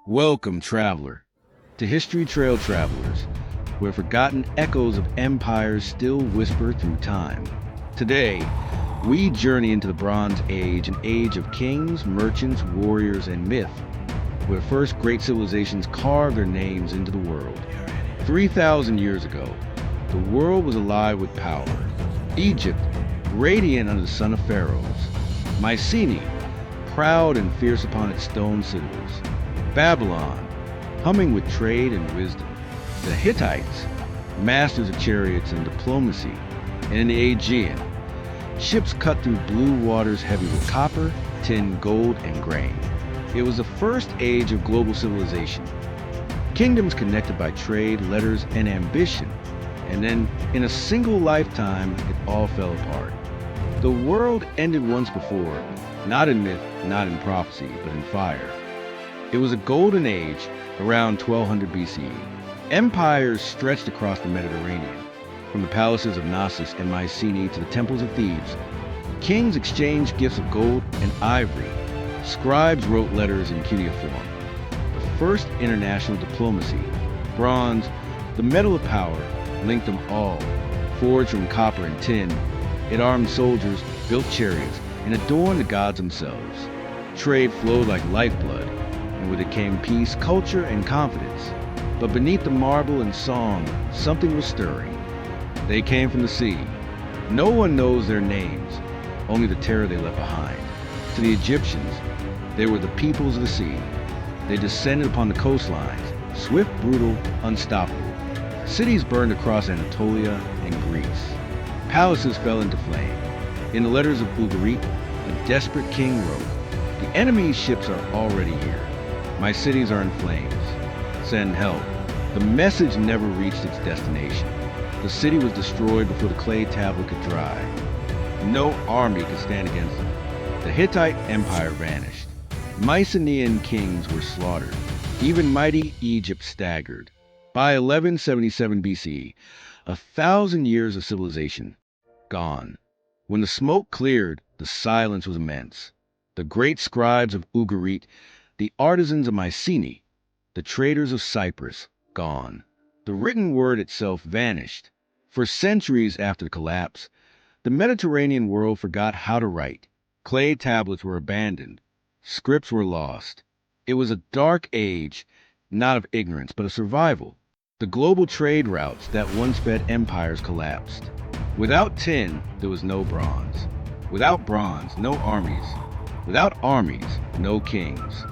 Welcome, traveler, to History Trail Travelers, where forgotten echoes of empires still whisper through time. Today, we journey into the Bronze Age, an age of kings, merchants, warriors, and myth, where first great civilizations carved their names into the world. 3,000 years ago, the world was alive with power. Egypt, radiant under the sun of pharaohs. Mycenae, proud and fierce upon its stone citadels. Babylon, humming with trade and wisdom. The Hittites, masters of chariots and diplomacy. And in the Aegean, ships cut through blue waters heavy with copper, tin, gold, and grain. It was the first age of global civilization. Kingdoms connected by trade, letters, and ambition. And then, in a single lifetime, it all fell apart. The world ended once before, not in myth, not in prophecy, but in fire. It was a golden age around 1200 BCE. Empires stretched across the Mediterranean, from the palaces of Knossos and Mycenae to the temples of Thebes. Kings exchanged gifts of gold and ivory. Scribes wrote letters in cuneiform. The first international diplomacy, bronze, the metal of power, linked them all. Forged from copper and tin, it armed soldiers, built chariots, and adorned the gods themselves. Trade flowed like lifeblood, and with it came peace, culture, and confidence. But beneath the marble and song, something was stirring. They came from the sea. No one knows their names, only the terror they left behind. To the Egyptians, they were the peoples of the sea. They descended upon the coastlines, swift, brutal, unstoppable. Cities burned across Anatolia and Greece. Palaces fell into flame. In the letters of Ugarit, a desperate king wrote, "The enemy's ships are already here. My cities are in flames. Send help." The message never reached its destination. The city was destroyed before the clay tablet could dry. No army could stand against them. The Hittite Empire vanished. Mycenaean kings were slaughtered. Even mighty Egypt staggered. By 1177 BCE, 1,000 years of civilization gone. When the smoke cleared, the silence was immense. The great scribes of Ugarit, the artisans of Mycenae, the traders of Cyprus, gone. The written word itself vanished. For centuries after the collapse, the Mediterranean world forgot how to write. Clay tablets were abandoned. Scripts were lost. It was a dark age, not of ignorance, but of survival. The global trade routes that once fed empires collapsed. Without tin, there was no bronze. Without bronze, no armies. Without armies, no kings.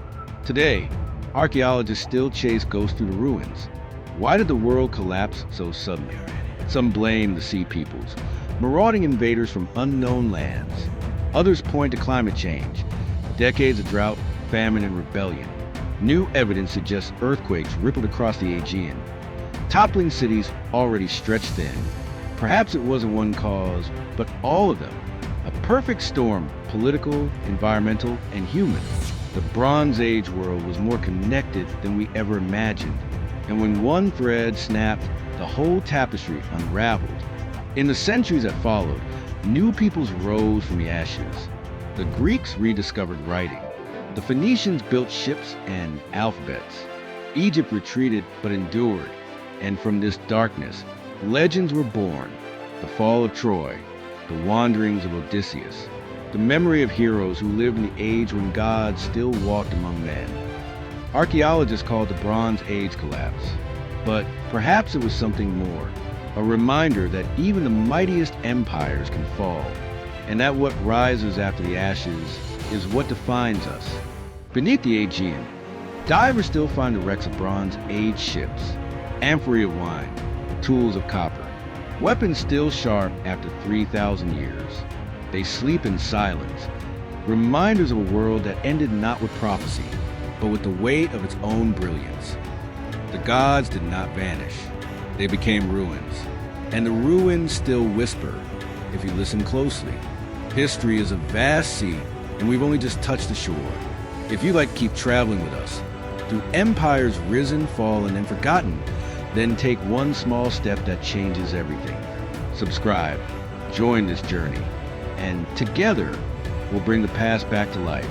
Today, archaeologists still chase ghosts through the ruins. Why did the world collapse so suddenly? Some blame the sea peoples, marauding invaders from unknown lands. Others point to climate change, decades of drought, famine, and rebellion. New evidence suggests earthquakes rippled across the Aegean, toppling cities already stretched thin. Perhaps it wasn't one cause, but all of them. A perfect storm, political, environmental, and human. The Bronze Age world was more connected than we ever imagined. And when one thread snapped, the whole tapestry unraveled. In the centuries that followed, new peoples rose from the ashes. The Greeks rediscovered writing. The Phoenicians built ships and alphabets. Egypt retreated but endured. And from this darkness, legends were born. The fall of Troy, the wanderings of Odysseus, the memory of heroes who lived in the age when gods still walked among men. Archaeologists call it the Bronze Age collapse. But perhaps it was something more, a reminder that even the mightiest empires can fall, and that what rises after the ashes is what defines us. Beneath the Aegean, divers still find the wrecks of Bronze Age ships, amphorae of wine, tools of copper, weapons still sharp after 3,000 years. They sleep in silence, reminders of a world that ended not with prophecy, but with the weight of its own brilliance. The gods did not vanish. They became ruins. And the ruins still whisper, if you listen closely. History is a vast sea, and we've only just touched the shore. If you'd like to keep traveling with us, through empires risen, fallen, and forgotten, then take one small step that changes everything. Subscribe, join this journey, and together we'll bring the past back to life.